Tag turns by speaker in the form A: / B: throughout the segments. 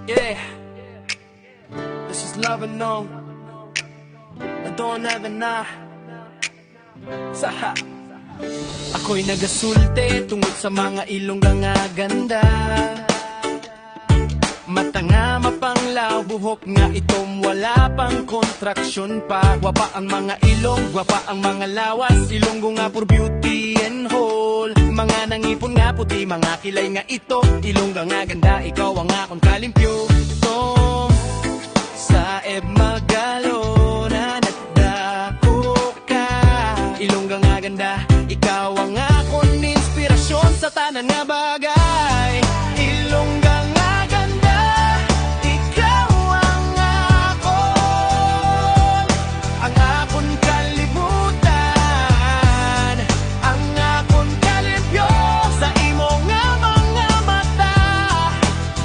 A: Yeah, this is love and no, I don't ever na. Saha. Ako'y nagasulte tungod sa mga ilong nga ganda. Mata nga mapanglaw, buhok nga itom, wala pang kontraksyon pa. Gwapa ang mga ilong, gwapa ang mga lawas, ilonggo nga for beauty and whole. Mga nangipon nga puti, mga kilay nga ito, ilongga nga ganda, ikaw ang akong kalimpyo. Tom, sa Magalo na nagdako ka, ilongga nga ganda, ikaw ang akong inspirasyon sa tanan nga bagay. Ilongga nga ganda, ikaw ang akong kalibutan, ang akong kalimpyo. Sa imo nga mga mata,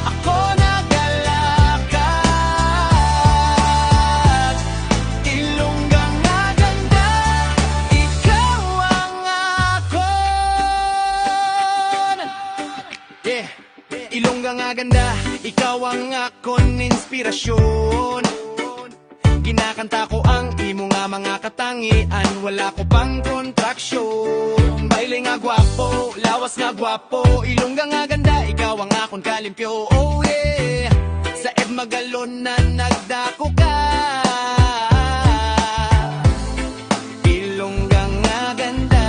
A: ako nagalakat. Ilongga nga ganda, ikaw ang akon. Yeah, ilongga nga ganda, ikaw ang akon inspirasyon. Kinakanta ko ang imo nga mga katangian, wala ko pang kontraksyon. Baile nga gwapo, lawas nga gwapo, ilongga nga ganda, ikaw ang akon kalimpyo. Oh yeah, sa Magalon na nagdako ka. Ilongga nga ganda,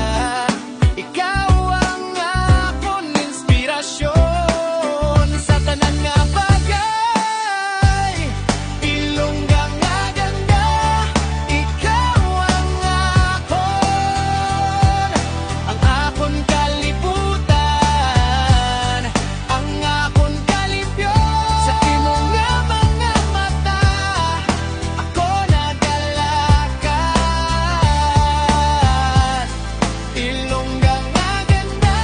A: ikaw ang akon inspirasyon sa tanan nga bagay. Ilongga nga ganda, ikaw ang akon kalibutan, ang akon kalimpyo. Sa imo nga mga mata, ako nagalakat. Ilongga nga ganda,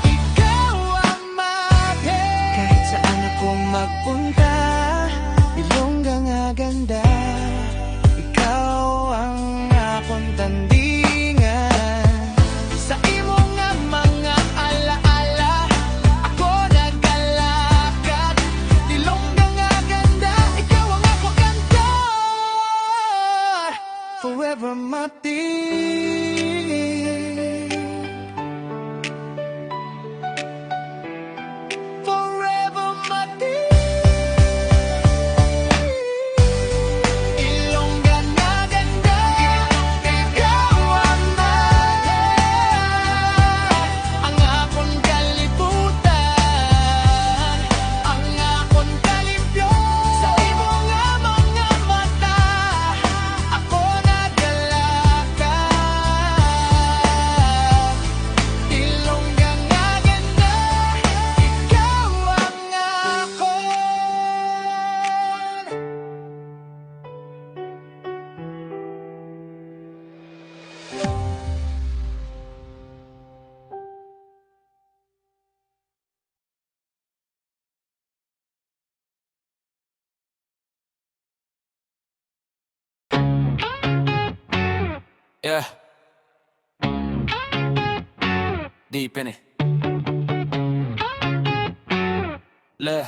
A: ikaw ang maghe. Kahit saan akong magpunta, ilongga nga ganda, ikaw ang akong tandingan. Sa imo nga mga alaala, ako nagalakat. Ilongga nga ganda, ikaw ang akong ganda. Forever mati. Forever mati. Ilongga nga ganda, ikaw ang ang akong kalibutan, ang akong kalimpyo. Sa imo nga mga mata, ako nagalakat. Ilongga nga ganda, ikaw ang akon.
B: Yeah. Deep in it. Le.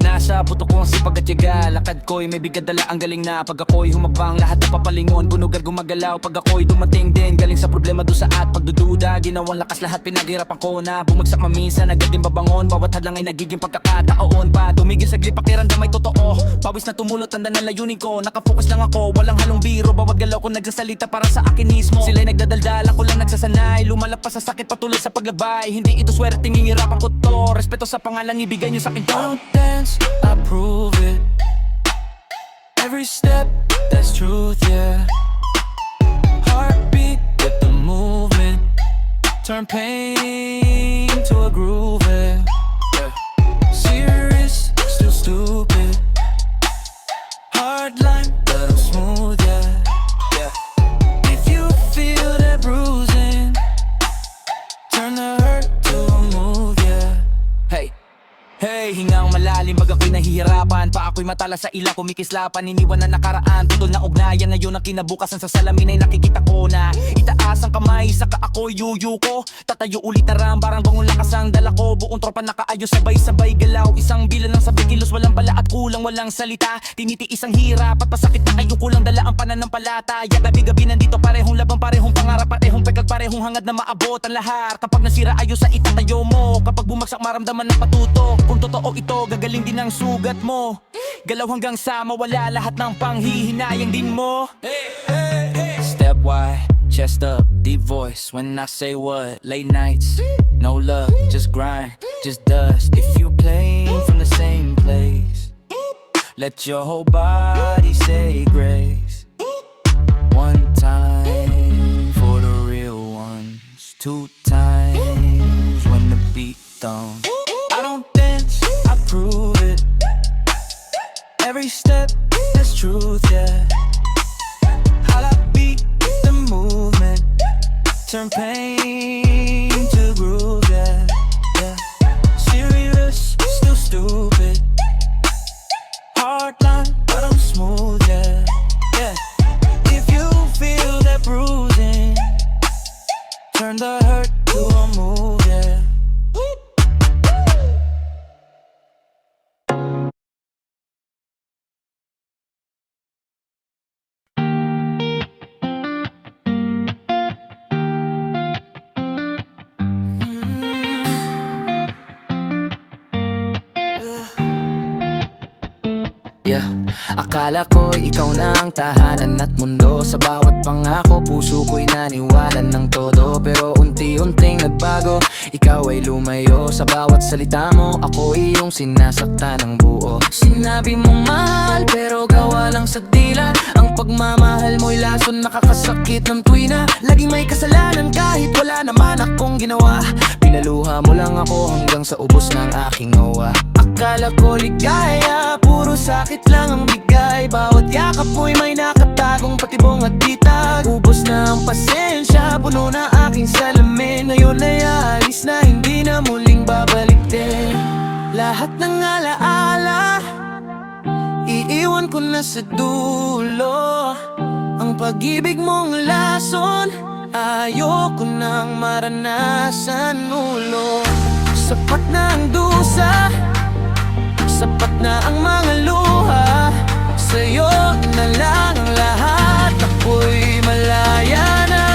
B: Nasa buto ko ang sipag at yaga. Lakad ko'y may bigat dala ang galing na. Pag ako'y humabang lahat na papalingon, bunugan gumagalaw. Pag ako'y dumating din, galing sa problema doon sa at pagdududa. Ginawang lakas lahat pinaghirapan ko na. Bumagsak maminsan, agad din babangon. Bawat hadlang ay nagiging pagkakataon pa. Tumigil saglit pakiramdam ay totoo. Pawis na tumulot, tanda na layunin ko. Nakafocus lang ako, walang halong biro. Bawat galaw ko nagsasalita para sa akin mismo. Sila'y nagdadaldal, ako lang nagsasanay. Lumalapas sa sakit patuloy sa paglabay. Hindi ito swerte, hihirapan ko to. Respeto sa pangalan, ibigay niyo sa akin to. Don't dance, I prove it. Every step, that's truth, yeah. Heartbeat with the movement. Turn pain to a groove, yeah. Serious, still stupid. Hard line, but I'm smooth, yeah. If you feel that bruising, turn the hurt to a move, yeah. Hey. Hey, hingang malalim, baga ako'y nahihirapan. Pa ako'y matala sa ila, kumikislapan. Iniwan na nakaraan, tutol na ugnayan. Ngayon ang kinabukasan sa salamin ay nakikita ko na itaas ang kamay, saka ako'y yuyu ko. Tatayo ulit na rambarang bangong lakasan. buong tropa nakaayos, sabay-sabay galaw. Isang bilang ng sabi kilos, walang bala at kulang, walang salita. Tinitiis ang hirap at pasakit na kayo, kulang dala ang pananampalataya. Gabi-gabi nandito parehong labang, parehong pangarap, parehong pekag, parehong hangad na maabot ang lahat. Kapag nasira ayos sa itatayo mo, kapag bumagsak maramdaman ng patuto. Kung totoo ito, gagaling din ang sugat mo. Galaw hanggang sa mawala lahat ng panghihinayang din mo. Step wide, chest up, deep voice when I say what. Late nights, no luck, just grind, just dust. If you play from the same place, let your whole body say grace. One time for the real ones, two times when the beat thumps. I don't dance, I prove it. Every step, there's truth, yeah. How I beat the movement, turn pain to groove, yeah, yeah. Serious, still stupid. Hard line, but I'm smooth, yeah, yeah. If you feel that bruising, turn the hurt to a move, yeah. Yeah. Akala ko ikaw na ang tahanan at mundo. Sa bawat pangako, puso ko'y naniwalan ng todo. Pero unti-unting nagbago, ikaw ay lumayo. Sa bawat salita mo, ako iyong sinasaktan ng buo. Sinabi mong mahal, pero gawa lang sa dila. Ang pagmamahal mo'y lason, nakakasakit ng tuwina. Laging may kasalanan kahit wala naman akong ginawa. Pinaluha mo lang ako hanggang sa ubos ng aking awa. Akala ko ligaya, puro sakit lang ang bigay. Bawat yakap mo'y may nakatagong patibong at bitag. Ubos na ang pasensya, puno na aking salamin. Ngayon ay alis na, hindi na muling babalik din. Lahat ng alaala, iiwan ko na sa dulo. Ang pag-ibig mong lason, ayoko nang maranasan ulo. Sapat na ang dusa, sapat na ang mga luha. Sa'yo na lang ang lahat, ako'y malaya na.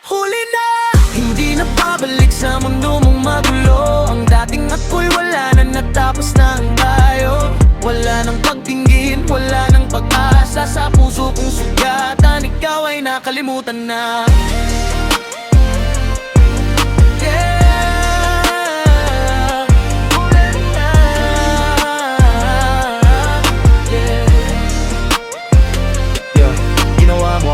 B: Huli na, hindi na pabalik sa mundo mong magulo. Ang dating ako'y wala na, natapos na ang tayo. Wala nang pagtingin, wala nang pag-asa. Sa puso kong sugatan, ikaw ay nakalimutan na.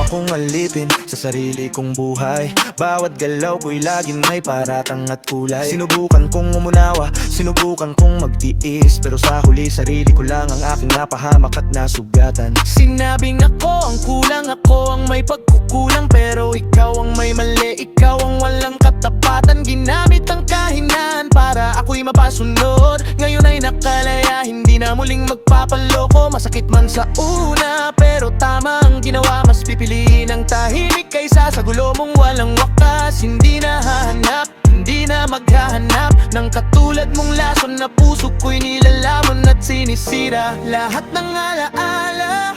C: Akong alipin sa sarili kong buhay. Bawat galaw ko'y laging may paratang at kulay. Sinubukan kong umunawa, sinubukan kong magtiis, pero sa huli sarili ko lang ang aking napahamak at nasugatan.
B: Sinabing ako ang kulang, ako ang may pagkukulang, pero ikaw ang may mali, ikaw ang walang katapatan. Ginamit ang kahinaan para ako'y mapasunod. Ngayon ay nakalaya, hindi na muling magpapaloko. Masakit man sa una, pero tama ang ginawa. Mas pipiliin ang tahimik kaysa sa gulo mong walang wakas. Hindi na hahanap, hindi na maghahanap ng katulad mong lason na puso ko'y nilalamon at sinisira. Lahat ng alaala,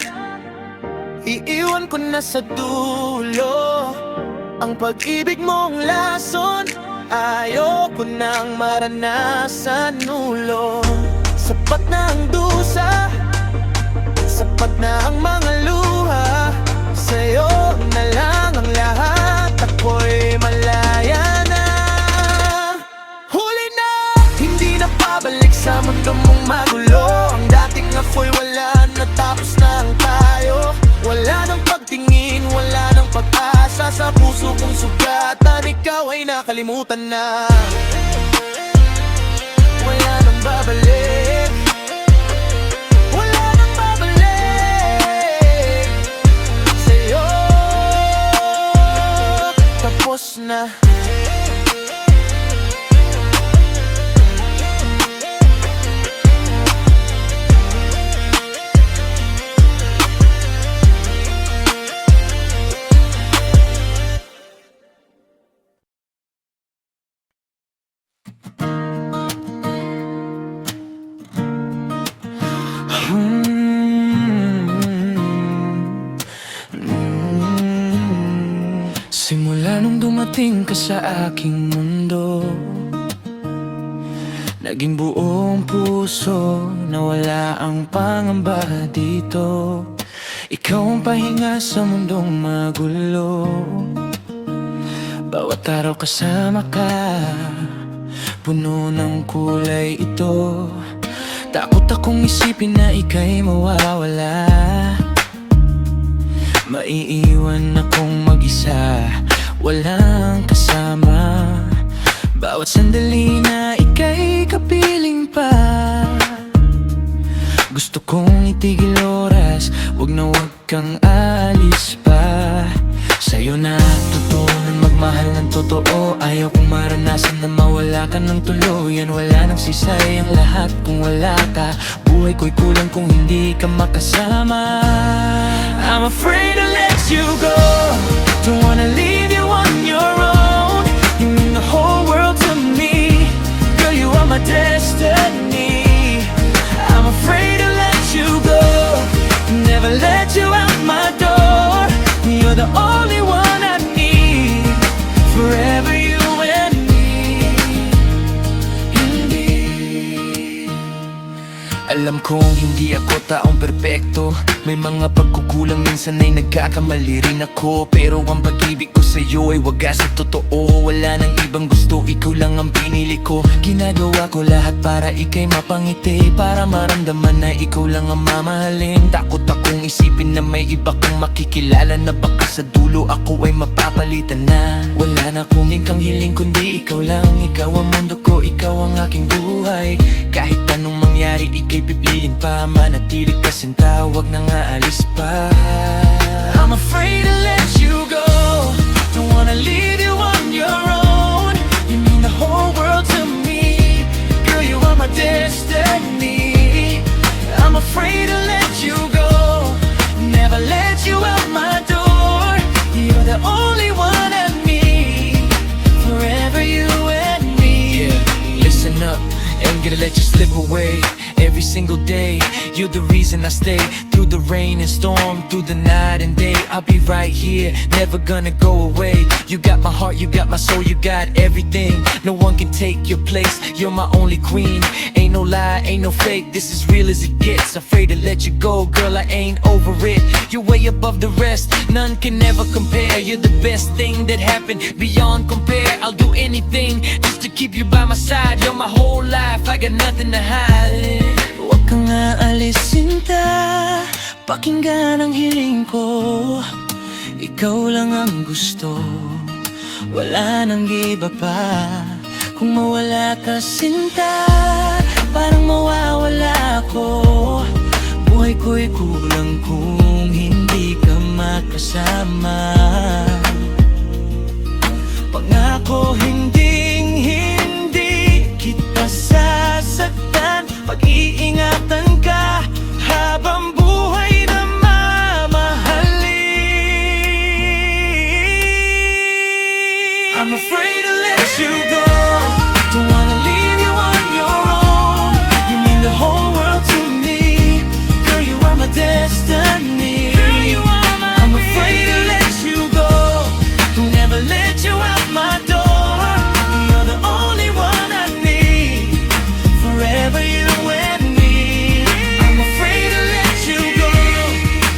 B: iiwan ko na sa dulo. Ang pag-ibig mong lason, ayoko nang maranasan ulo. Sapat na ang dusa, sapat na ang mga luha. Sa'yo na lang ang lahat, ako'y malaya na. Huli na, hindi na pabalik sa mundo mong magulo. Ang dating ako'y wala, natapos na ang tayo. Wala nang pagtingin, wala nang pag-asa. Sa puso kong sugatan, ikaw ay nakalimutan na. Wala nang babalik, wala nang babalik. Sa'yo, tapos na. dumating ka sa aking mundo, naging buong puso na wala ang pangamba dito. Ikaw ang pahinga sa mundong magulo, bawat araw kasama ka, puno ng kulay ito. Takot akong isipin na ika'y mawawala, maiiwan akong mag-isa, walang kasama. Bawat sandali na ika'y kapiling pa, gusto kong itigil oras, wag na wag kang aalis pa. Sa'yo natutunan magmahal ng totoo, ayaw kong maranasan na mawala ka ng tuluyan. Wala nang sisayang lahat kung wala ka, buhay ko'y kulang kung hindi ka makasama. I'm afraid to let you go, don't wanna leave you on your own. You mean the whole world to me, girl, you are my destiny. I'm afraid to let you go, never let you out my door. You're the only one I need, forever you and me, indeed. Alam kong hindi ako taong perpekto, may mga pagkukulang, minsan ay nagkakamali rin ako. Pero ang pag-ibig ko sa'yo ay wagas at totoo, wala nang ibang gusto, ikaw lang ang pinili ko. Ginagawa ko lahat para ika'y mapangiti, para maramdaman na ikaw lang ang mamahalin. Takot akong isipin na may iba kang makikilala, na baka sa dulo ako ay mapapalitan na. Wala na kung ikang hiling kundi ikaw lang, ikaw ang mundo ko, ikaw ang aking buhay. Kahit anong mangyari ika'y pipiliin pa, manatili ka sinta, wag nang aalis pa. I'm afraid to let you go, don't wanna leave you on your own. You mean the whole world to me, girl, you are my destiny. I'm afraid to let you go, never let you out my door. You're the only one I need, forever you and me. Yeah, listen up, ain't gonna let you slip away. Every single day, you're the reason I stay. Through the rain and storm, through the night and day, I'll be right here, never gonna go away. You got my heart, you got my soul, you got everything. No one can take your place, you're my only queen. Ain't no lie, ain't no fake, this is real as it gets. Afraid to let you go, girl, I ain't over it. You're way above the rest, none can ever compare. You're the best thing that happened, beyond compare. I'll do anything just to keep you by my side. You're my whole life, I got nothing to hide. Huwag kang aalis, sinta, pakinggan ang hiling ko. Ikaw lang ang gusto, wala nang iba pa. Kung mawala ka, sinta, parang mawawala ako. Buhay ko'y kulang kung hindi ka makasama. Pangako hindi kita sasaktan, pag-iingatan ka habang buhay na mamahalin. I'm afraid to let you go, don't wanna leave you on your own. You mean the whole world to me, girl, you are my destiny. Girl, you are my I'm afraid to let you go, never let you out my door. You're the only one I need, forever you and me. I'm afraid to let you go,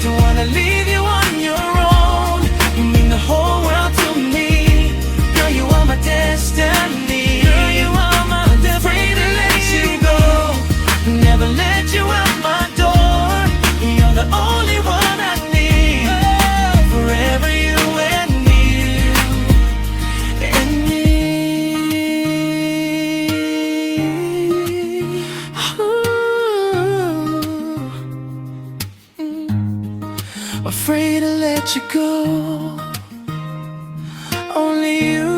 B: don't wanna leave you on your own. You mean the whole world to me, girl, you are my destiny. Girl, you are my afraid to let you go, never let you out my door. You're the only one I need, forever you and me, and me. Afraid to let you go, only you,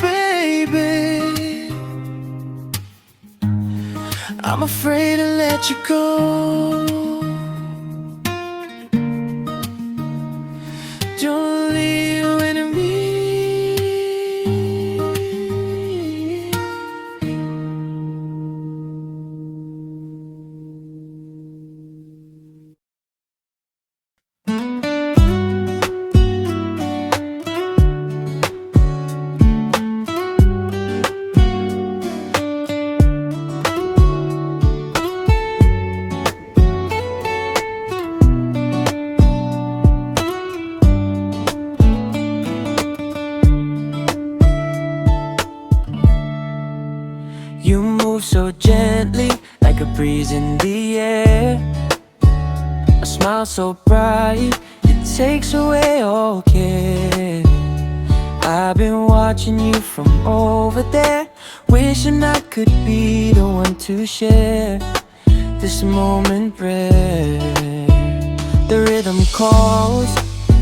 B: baby. I'm afraid to let you go. Don't leave you and me.
D: move so gently, like a breeze in the air. A smile so bright, it takes away all care. I've been watching you from over there, wishing I could be the one to share this moment rare. The rhythm calls,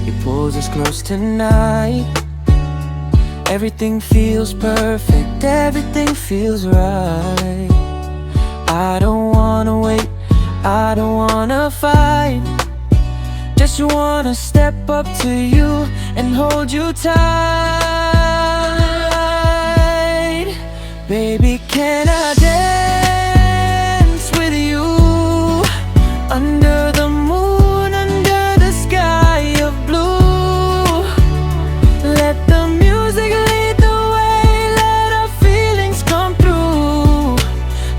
D: it pulls us close tonight. Everything feels perfect, everything feels right. I don't wanna wait, I don't wanna fight. Just wanna step up to you and hold you tight. Baby, can I dance with you under the moon, under the sky of blue? Let the music lead the way, let our feelings come through.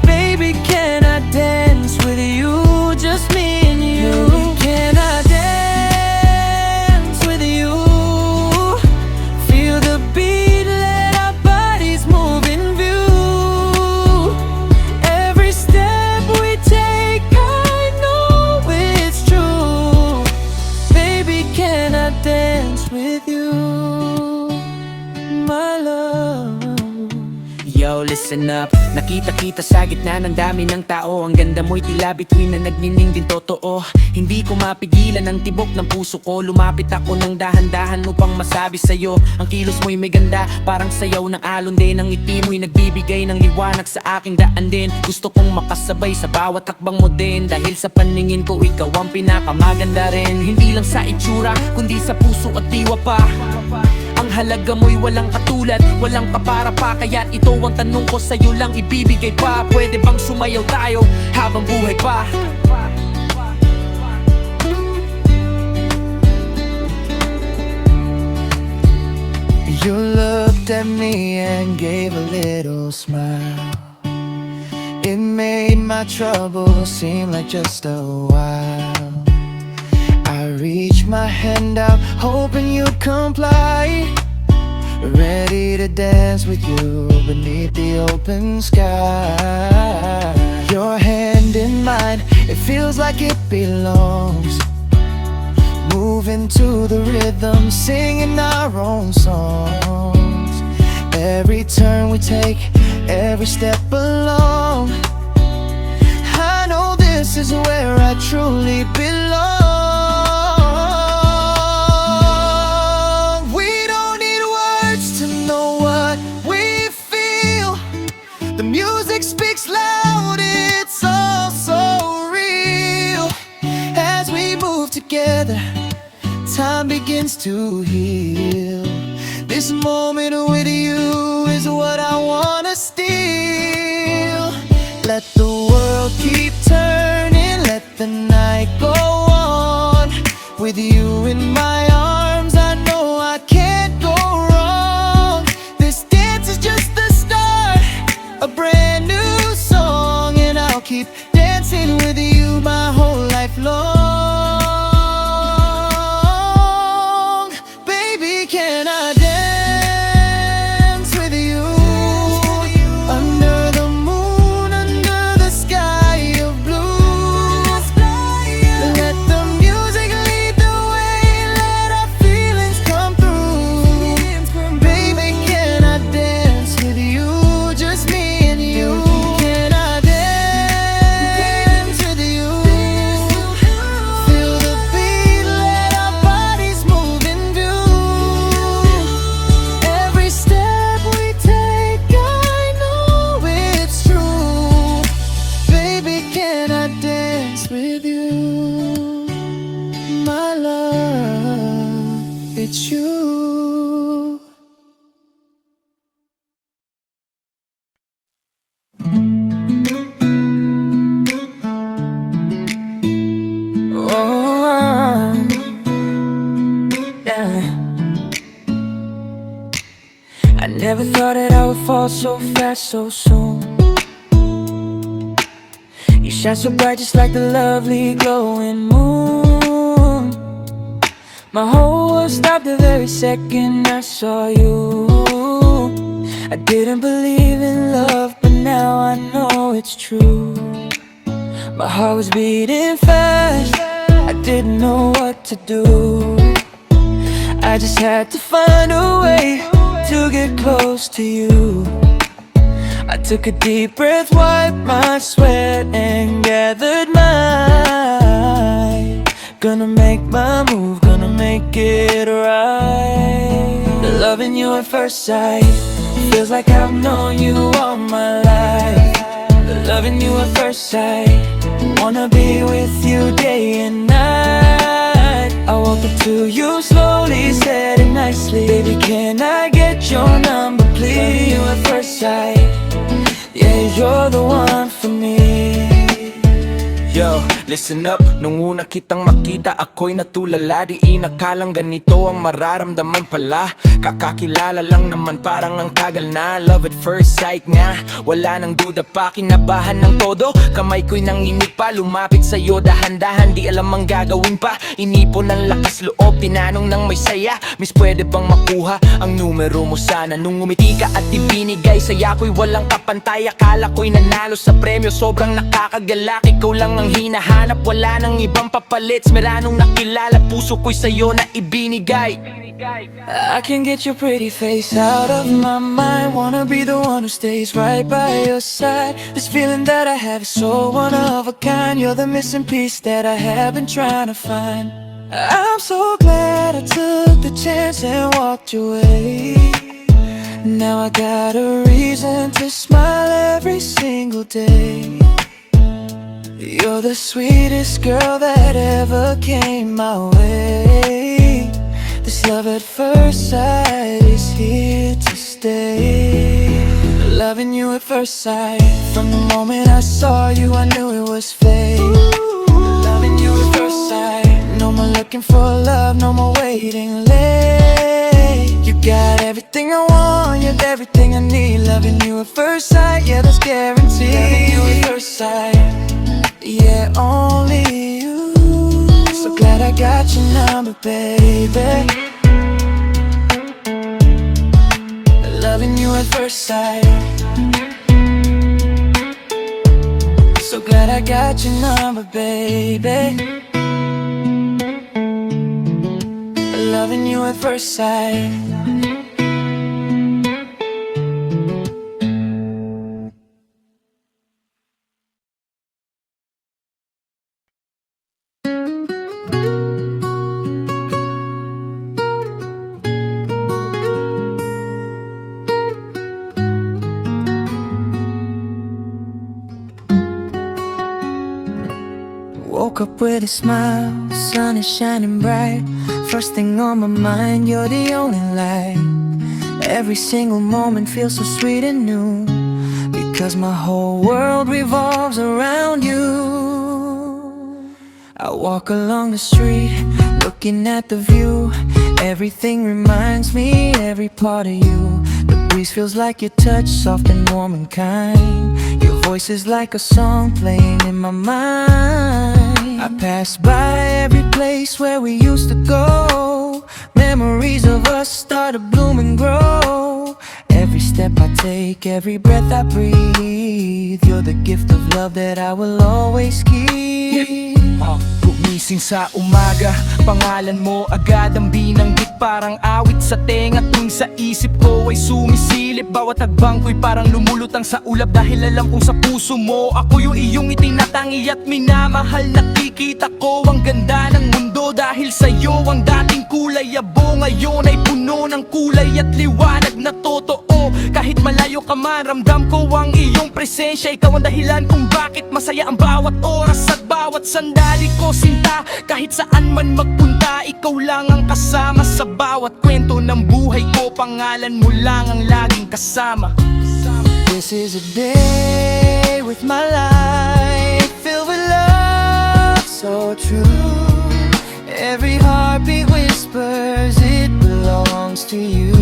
D: Baby, can I dance with you, just me and you? Can I dance with you? Feel the beat, let our bodies move in view. Every step we take, I know it's true. Baby, can I dance with you, my love?
B: Yo, listen up. Nakita-kita sa gitna ng dami ng tao. Ang ganda mo'y tila bituin na nagnining din totoo. Hindi ko mapigilan ang tibok ng puso ko. Lumapit ako ng dahan-dahan upang masabi sa'yo, ang kilos mo'y may ganda, parang sayaw ng alon din. Ang ngiti mo'y nagbibigay ng liwanag sa aking daan din. Gusto kong makasabay sa bawat hakbang mo din, dahil sa paningin ko ikaw ang pinakamaganda rin. Hindi lang sa itsura, kundi sa puso at diwa pa. Ang halaga mo'y walang katulad, walang kapara pa. Kaya't ito ang tanong ko, sa'yo lang ibibigay pa. Pwede bang sumayaw tayo habang buhay pa?
C: You looked at me and gave a little smile. It made my trouble seem like just a while. I reached my hand out, hoping you'd comply. Ready to dance with you beneath the open sky. Your hand in mine, it feels like it belongs. Moving to the rhythm, singing our own songs. Every turn we take, every step along, I know this is where I truly belong. We don't need words to know what we feel. The music speaks loud, it's all so real. As we move together, time begins to heal. This moment with you is what I wanna steal. Let the world keep turning, let the night go on. With you in my arms, I know I can't go wrong. This dance is just the start, a brand new song, and I'll keep dancing with you my whole life long. Baby, can I dance with you under the moon, under the sky of blue? Let the music lead the way, let our feelings come through. Baby, can I dance with you, just me and you? Can I dance with you? Feel the beat, let our bodies move in view. Every step we take, I know it's true. Baby, can I dance with you, my love? It's you.
D: Oh, yeah. I never thought that I would fall so fast, so soon. You shine so bright, just like the lovely glowing moon. My whole world stopped the very second I saw you. I didn't believe in love, but now I know it's true. My heart was beating fast, I didn't know what to do. I just had to find a way to get close to you. I took a deep breath, wiped my sweat and gathered my gonna make my move, gonna make it right. Loving you at first sight feels like I've known you all my life. Loving you at first sight, wanna be with you day and night. I walked up to you slowly, said it nicely, baby, can I get your number please? Loving you at first sight, yeah, you're the one for me.
B: Yo, listen up, nung una kitang makita ako'y natulala. Di inakalang ganito ang mararamdaman pala. Kakakilala lang naman parang ang tagal na. Love at first sight nga, wala nang duda pa. Kinabahan ng todo, kamay ko'y nanginig pa. Lumapit sa'yo dahan-dahan, di alam ang gagawin pa. Inipon ng lakas loob, tinanong ng may saya, Miss, pwede bang makuha ang numero mo sana? Nung umiti ka at ibinigay, saya ko'y walang kapantay. Akala ko'y nanalo sa premyo, sobrang nakakagalak. Ikaw lang ang hinahanap, wala nang ibang papalit. Meron nung nakilala, puso ko'y sa'yo na ibinigay.
D: I can get your pretty face out of my mind. Wanna be the one who stays right by your side. This feeling that I have is so one of a kind. You're the missing piece that I have been trying to find. I'm so glad I took the chance and walked away. Now I got a reason to smile every single day. You're the sweetest girl that ever came my way. This love at first sight is here to stay. Loving you at first sight, from the moment I saw you I knew it was fate. Loving you at first sight, no more looking for love, no more waiting late. You got everything I want, you got everything I need. Loving you at first sight, yeah, that's guaranteed. Loving you at first sight, yeah, only you. So glad I got your number, baby. Loving you at first sight, so glad I got your number, baby. Loving you at first sight. Woke up with a smile, the sun is shining bright. First thing on my mind, you're the only light. Every single moment feels so sweet and new, because my whole world revolves around you. I walk along the street, looking at the view. Everything reminds me, every part of you. The breeze feels like your touch, soft and warm and kind. Your voice is like a song playing in my mind. I pass by every place where we used to go. Memories of us start to bloom and grow. Every step I take, every breath I breathe, you're the gift of love that I will always keep.
B: Gumising sa umaga, pangalan mo agad ang binanggit. Parang awit sa tenga tuwing sa isip ko ay sumisilip. Bawat hagbang ko'y parang lumulutang sa ulap, dahil alam kong sa puso mo ako yung iyong itinatangi at minamahal. Nakikita ko ang ganda ng mundo dahil sa'yo. Ang dating kulay abo ngayon ay puno ng kulay at liwanag na totoo. Kahit malayo ka man, ramdam ko ang iyong presensya. Ikaw ang dahilan kung bakit masaya ang bawat oras at bawat sandali ko, sinta. Kahit saan man magpunta, ikaw lang ang kasama sa bawat kwento ng buhay ko. Pangalan mo lang ang laging kasama.
D: This is a day with my life, filled with love so true. Every heartbeat whispers it belongs to you.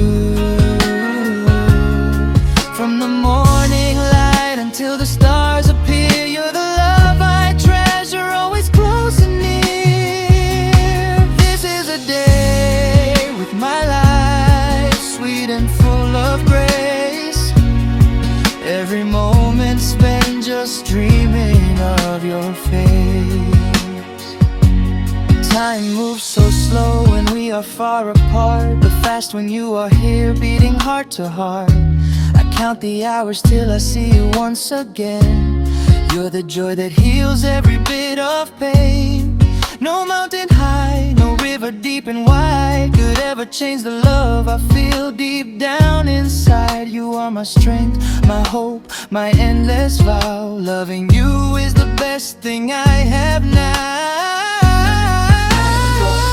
D: From the morning light until the stars appear, you're the love I treasure, always close and near. This is a day with my life, sweet and full of grace. Every moment spent just
C: are far apart, but fast when you are here, beating heart to heart. I count the hours till I see you once again. You're the joy that heals every bit of pain. No mountain high, no river deep and wide could ever change the love I feel deep down inside. You are my strength, my hope, my endless vow. Loving you is the best thing I have now.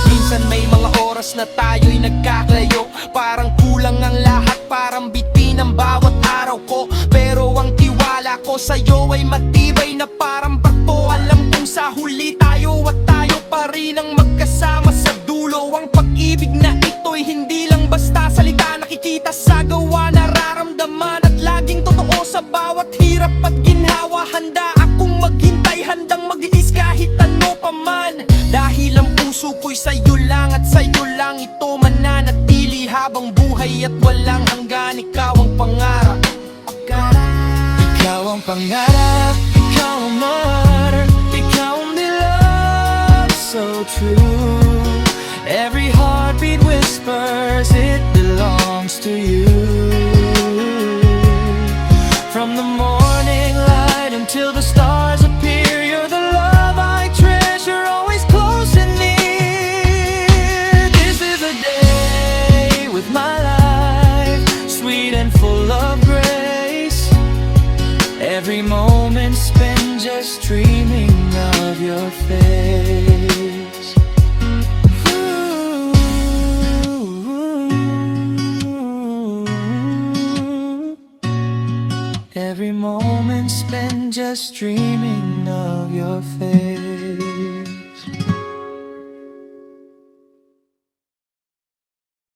A: Minsan may mga oras na tayo'y nagkakalayo, parang kulang ang lahat, parang bitin ang bawat araw ko. Pero ang tiwala ko sa'yo ay matibay na parang bato. Alam kong sa huli tayo at tayo pa rin ang magkasama sa dulo. Ang pag-ibig na ito'y hindi lang basta salita, nakikita sa gawa, nararamdaman at laging totoo sa bawat hirap at ginhawa. Handa akong maghintay, handang mag-iis kahit ano pa man, dahil ang puso ko'y sa'yo lang at sa'yo lang ito mananatili habang buhay at walang hanggan. Ikaw ang pangarap,
C: Ikaw ang pangarap, ikaw ang martyr, ikaw ang love so true. Every heartbeat whispers it belongs to you. From the morning light until the stars appear, you're the love I treasure, always close and near. This is a day with my life, sweet and full of grace. Every moment spent just dreaming of your face. Every moment spent just dreaming of your face.